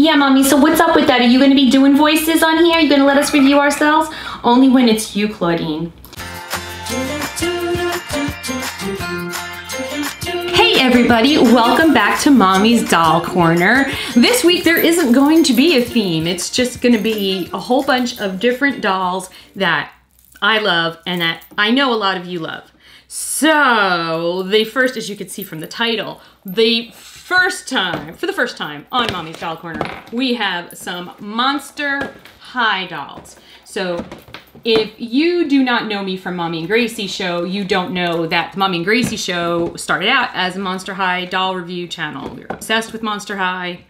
Yeah, Mommy, so what's up with that? Are you going to be doing voices on here? Are you going to let us review ourselves? Only when it's you, Clawdeen. Hey everybody, welcome back to Mommy's Doll Corner. This week there isn't going to be a theme. It's just going to be a whole bunch of different dolls that I love and that I know a lot of you love. So, the first, as you can see from the title, for the first time on Mommy's Doll Corner, we have some Monster High dolls. So, if you do not know me from Mommy and Gracie Show, you don't know that the Mommy and Gracie Show started out as a Monster High doll review channel. We were obsessed with Monster High.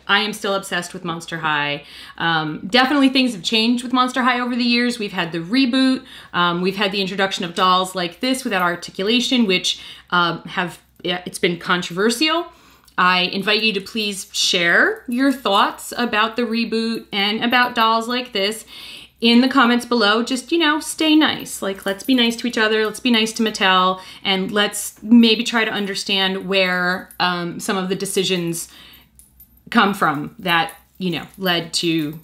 I am still obsessed with Monster High. Definitely things have changed with Monster High over the years. We've had the reboot. We've had the introduction of dolls like this without articulation, which it's been controversial. I invite you to please share your thoughts about the reboot and about dolls like this in the comments below. Just, you know, stay nice. Like, let's be nice to each other. Let's be nice to Mattel. And let's maybe try to understand where some of the decisions come from that, you know, led to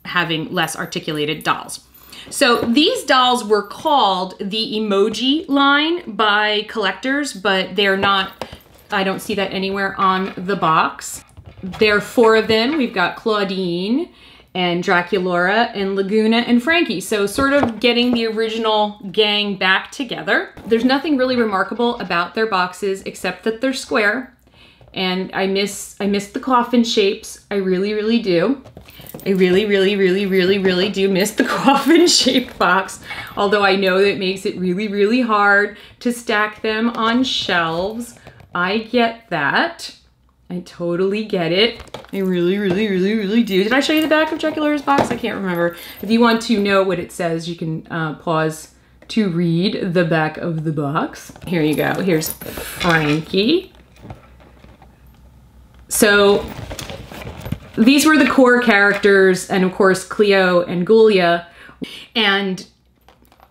having less articulated dolls. So these dolls were called the Emoji line by collectors, but they're not, I don't see that anywhere on the box. There are 4 of them. We've got Clawdeen and Draculara and Lagoona and Frankie. So sort of getting the original gang back together. There's nothing really remarkable about their boxes except that they're square. And I miss the coffin shapes. I really, really do. I really, really, really, really, really do miss the coffin shaped box. Although I know that it makes it really, really hard to stack them on shelves. I get that. I totally get it. I really, really, really, really do. Did I show you the back of Draculaura's box? I can't remember. If you want to know what it says, you can pause to read the back of the box. Here you go. Here's Frankie. So these were the core characters, and of course Cleo and Gulia, and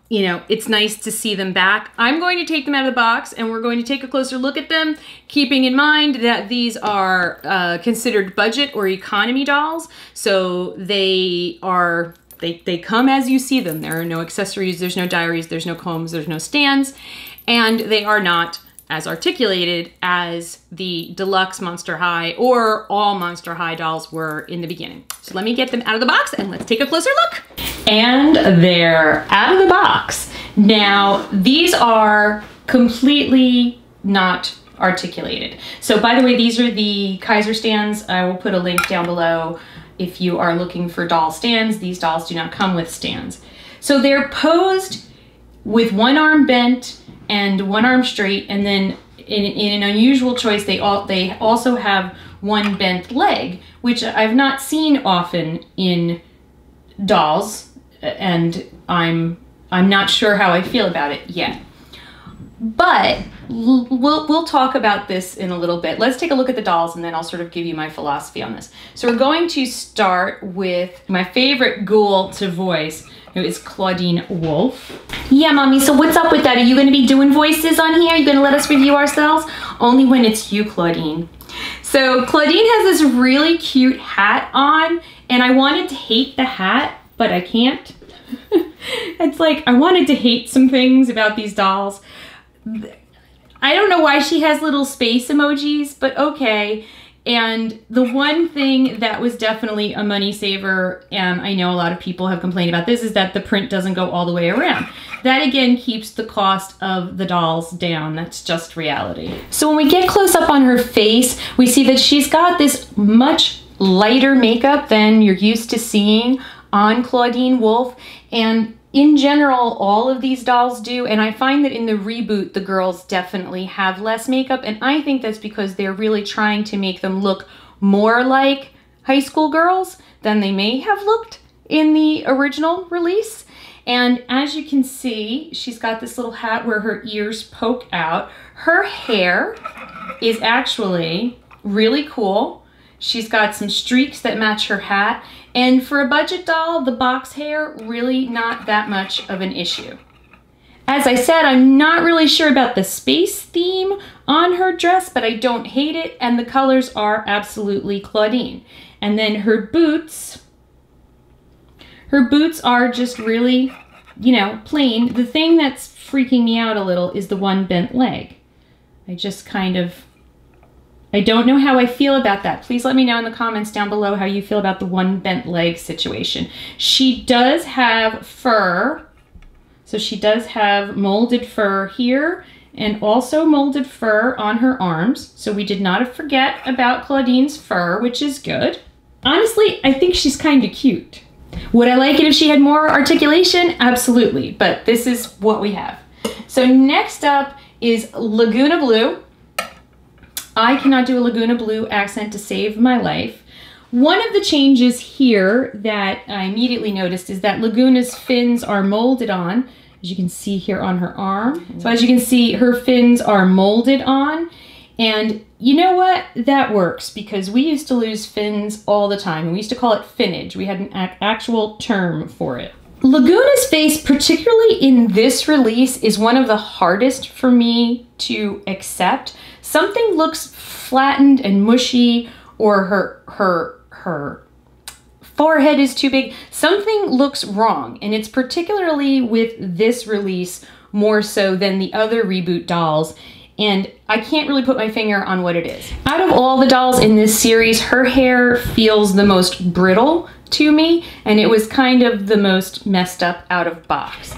you know, it's nice to see them back. I'm going to take them out of the box and we're going to take a closer look at them, keeping in mind that these are considered budget or economy dolls. So they come as you see them. There are no accessories, there's no diaries, there's no combs, there's no stands, and they are not as articulated as the deluxe Monster High or all Monster High dolls were in the beginning. So let me get them out of the box and let's take a closer look. And they're out of the box. Now, these are completely not articulated. So by the way, these are the Kaiser stands. I will put a link down below if you are looking for doll stands. These dolls do not come with stands. So they're posed with one arm bent and one arm straight, and then in an unusual choice, they also have one bent leg, which I've not seen often in dolls, and I'm not sure how I feel about it yet. But we'll talk about this in a little bit. Let's take a look at the dolls and then I'll sort of give you my philosophy on this. So we're going to start with my favorite ghoul to voice, who is Clawdeen Wolf. Yeah, Mommy, so what's up with that? Are you going to be doing voices on here? Are you going to let us review ourselves? Only when it's you, Clawdeen. So Clawdeen has this really cute hat on, and I wanted to hate the hat, but I can't. It's like, I wanted to hate some things about these dolls. I don't know why she has little space emojis, but okay. And the one thing that was definitely a money saver, and I know a lot of people have complained about this, is that the print doesn't go all the way around. That again keeps the cost of the dolls down. That's just reality. So when we get close up on her face, we see that she's got this much lighter makeup than you're used to seeing on Clawdeen Wolf. And in general, all of these dolls do, and I find that in the reboot, the girls definitely have less makeup, and I think that's because they're really trying to make them look more like high school girls than they may have looked in the original release. And as you can see, she's got this little hat where her ears poke out. Her hair is actually really cool. She's got some streaks that match her hat. And for a budget doll, the box hair, really not that much of an issue. As I said, I'm not really sure about the space theme on her dress, but I don't hate it, and the colors are absolutely Clawdeen. And then her boots are just really, you know, plain. The thing that's freaking me out a little is the one bent leg. I just kind of, I don't know how I feel about that. Please let me know in the comments down below how you feel about the one bent leg situation. She does have fur. So she does have molded fur here and also molded fur on her arms. So we did not forget about Clawdeen's fur, which is good. Honestly, I think she's kind of cute. Would I like it if she had more articulation? Absolutely, but this is what we have. So next up is Lagoona Blue. I cannot do a Lagoona Blue accent to save my life. One of the changes here that I immediately noticed is that Lagoona's fins are molded on, as you can see here on her arm. So as you can see, her fins are molded on. And you know what? That works because we used to lose fins all the time. And we used to call it finnage. We had an actual term for it. Lagoona's face, particularly in this release, is one of the hardest for me to accept. Something looks flattened and mushy, or her forehead is too big. Something looks wrong, and it's particularly with this release more so than the other reboot dolls. And I can't really put my finger on what it is. Out of all the dolls in this series, her hair feels the most brittle to me, and it was kind of the most messed up out of box.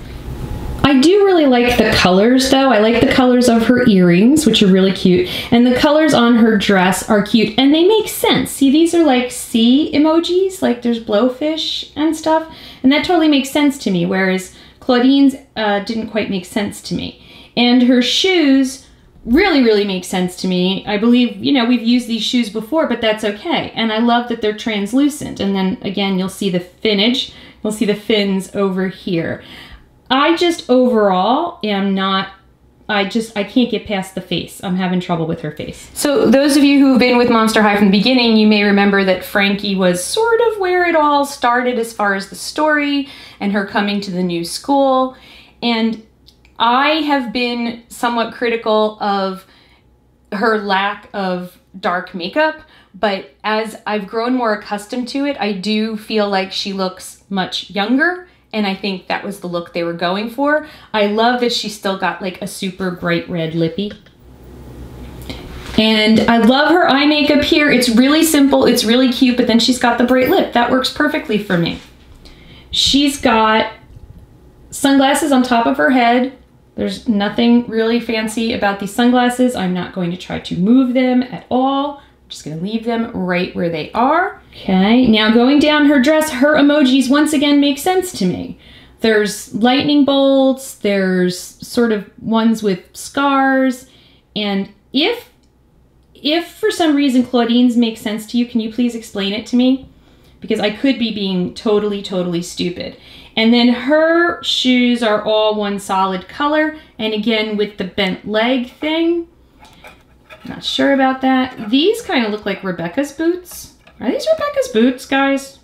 I do really like the colors though. I like the colors of her earrings, which are really cute, and the colors on her dress are cute, and they make sense. See, these are like sea emojis, like there's blowfish and stuff, and that totally makes sense to me, whereas Clawdeen's didn't quite make sense to me. And her shoes really make sense to me. I believe, you know, we've used these shoes before, but that's okay. And I love that they're translucent. And then again, you'll see the finnage. You'll see the fins over here. I just overall am not, I can't get past the face. I'm having trouble with her face. So those of you who've been with Monster High from the beginning, you may remember that Frankie was sort of where it all started as far as the story and her coming to the new school. And I have been somewhat critical of her lack of dark makeup, but as I've grown more accustomed to it, I do feel like she looks much younger, and I think that was the look they were going for. I love that she still got like a super bright red lippy. And I love her eye makeup here. It's really simple, it's really cute, but then she's got the bright lip. That works perfectly for me. She's got sunglasses on top of her head. There's nothing really fancy about these sunglasses. I'm not going to try to move them at all. I'm just gonna leave them right where they are. Okay, now going down her dress, her emojis once again make sense to me. There's lightning bolts, there's sort of ones with scars, and if for some reason Clawdeen's make sense to you, can you please explain it to me? Because I could be being totally stupid. And then her shoes are all one solid color. And again, with the bent leg thing, not sure about that. These kind of look like Rebecca's boots. Are these Rebecca's boots, guys?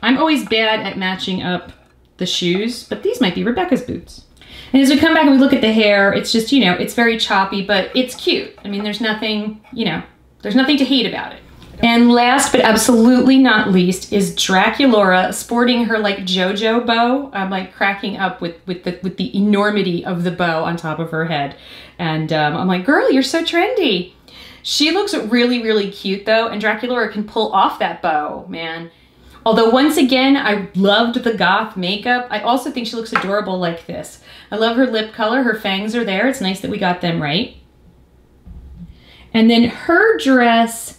I'm always bad at matching up the shoes, but these might be Rebecca's boots. And as we come back and we look at the hair, it's just, you know, it's very choppy, but it's cute. I mean, there's nothing, you know, there's nothing to hate about it. And last but absolutely not least is Draculaura sporting her like JoJo bow. I'm like cracking up with the enormity of the bow on top of her head. And I'm like, girl, you're so trendy. She looks really cute though, and Draculaura can pull off that bow, man. Although once again, I loved the goth makeup. I also think she looks adorable like this. I love her lip color, her fangs are there. It's nice that we got them right. And then her dress,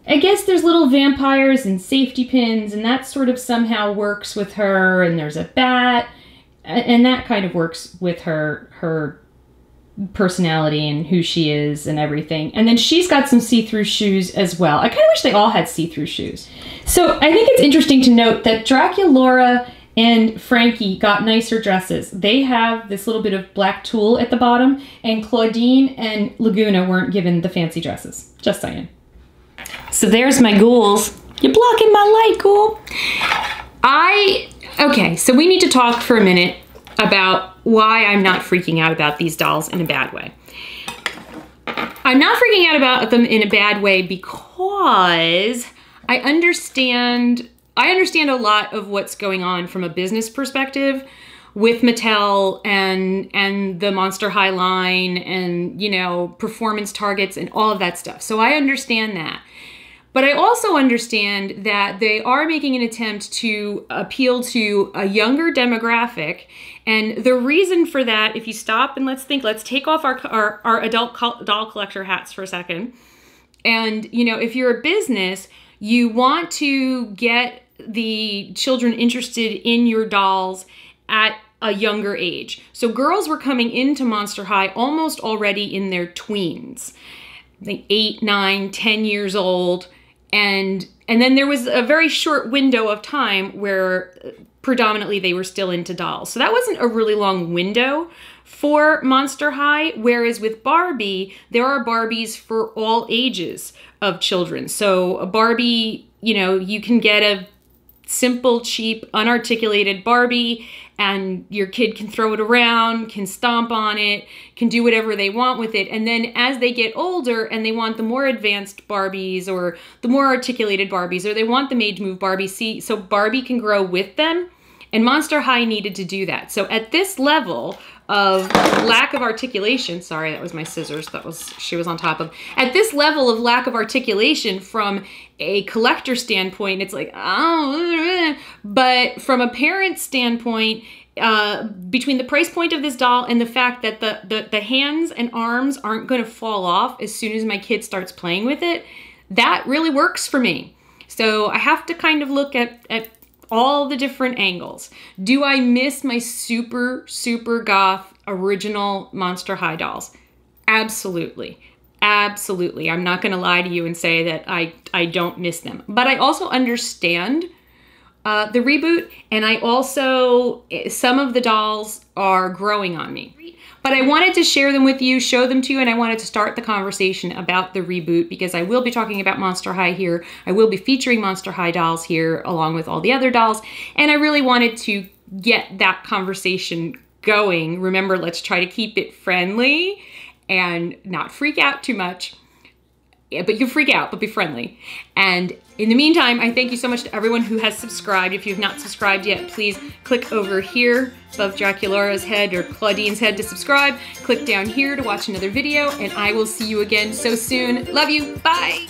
I guess there's little vampires and safety pins, and that sort of somehow works with her, and there's a bat, and that kind of works with her personality and who she is and everything. And then she's got some see-through shoes as well. I kind of wish they all had see-through shoes. So I think it's interesting to note that Draculaura and Frankie got nicer dresses. They have this little bit of black tulle at the bottom, and Clawdeen and Lagoona weren't given the fancy dresses. Just saying. So there's my ghouls. You're blocking my light, ghoul. Okay, so we need to talk for a minute about why I'm not freaking out about these dolls in a bad way. I'm not freaking out about them in a bad way because I understand a lot of what's going on from a business perspective with Mattel and the Monster High line and, you know, performance targets and all of that stuff. So I understand that. But I also understand that they are making an attempt to appeal to a younger demographic. And the reason for that, if you stop and let's take off our adult doll collector hats for a second. And, you know, if you're a business, you want to get the children interested in your dolls at a younger age. So girls were coming into Monster High almost already in their tweens, like 8, 9, 10 years old. And then there was a very short window of time where predominantly they were still into dolls. So that wasn't a really long window for Monster High, whereas with Barbie, there are Barbies for all ages of children. So a Barbie, you know, you can get a simple, cheap, unarticulated Barbie and your kid can throw it around, can stomp on it, can do whatever they want with it. And then as they get older and they want the more advanced Barbies or the more articulated Barbies, or they want the made-to-move Barbie, so Barbie can grow with them. And Monster High needed to do that. So at this level of lack of articulation, sorry, that was my scissors, she was on top of. At this level of lack of articulation from a collector standpoint, it's like, oh, but from a parent standpoint, between the price point of this doll and the fact that the hands and arms aren't gonna fall off as soon as my kid starts playing with it, that really works for me. So I have to kind of look at all the different angles. Do I miss my super, super goth original Monster High dolls? Absolutely. Absolutely. I'm not gonna lie to you and say that I don't miss them. But I also understand the reboot, and I also, some of the dolls are growing on me. But I wanted to share them with you, show them to you, and I wanted to start the conversation about the reboot because I will be talking about Monster High here. I will be featuring Monster High dolls here along with all the other dolls, and I really wanted to get that conversation going. Remember, let's try to keep it friendly and not freak out too much. Yeah, but you can freak out, but be friendly. And in the meantime, I thank you so much to everyone who has subscribed. If you've not subscribed yet, please click over here above Draculaura's head or Clawdeen's head to subscribe. Click down here to watch another video, and I will see you again so soon. Love you. Bye.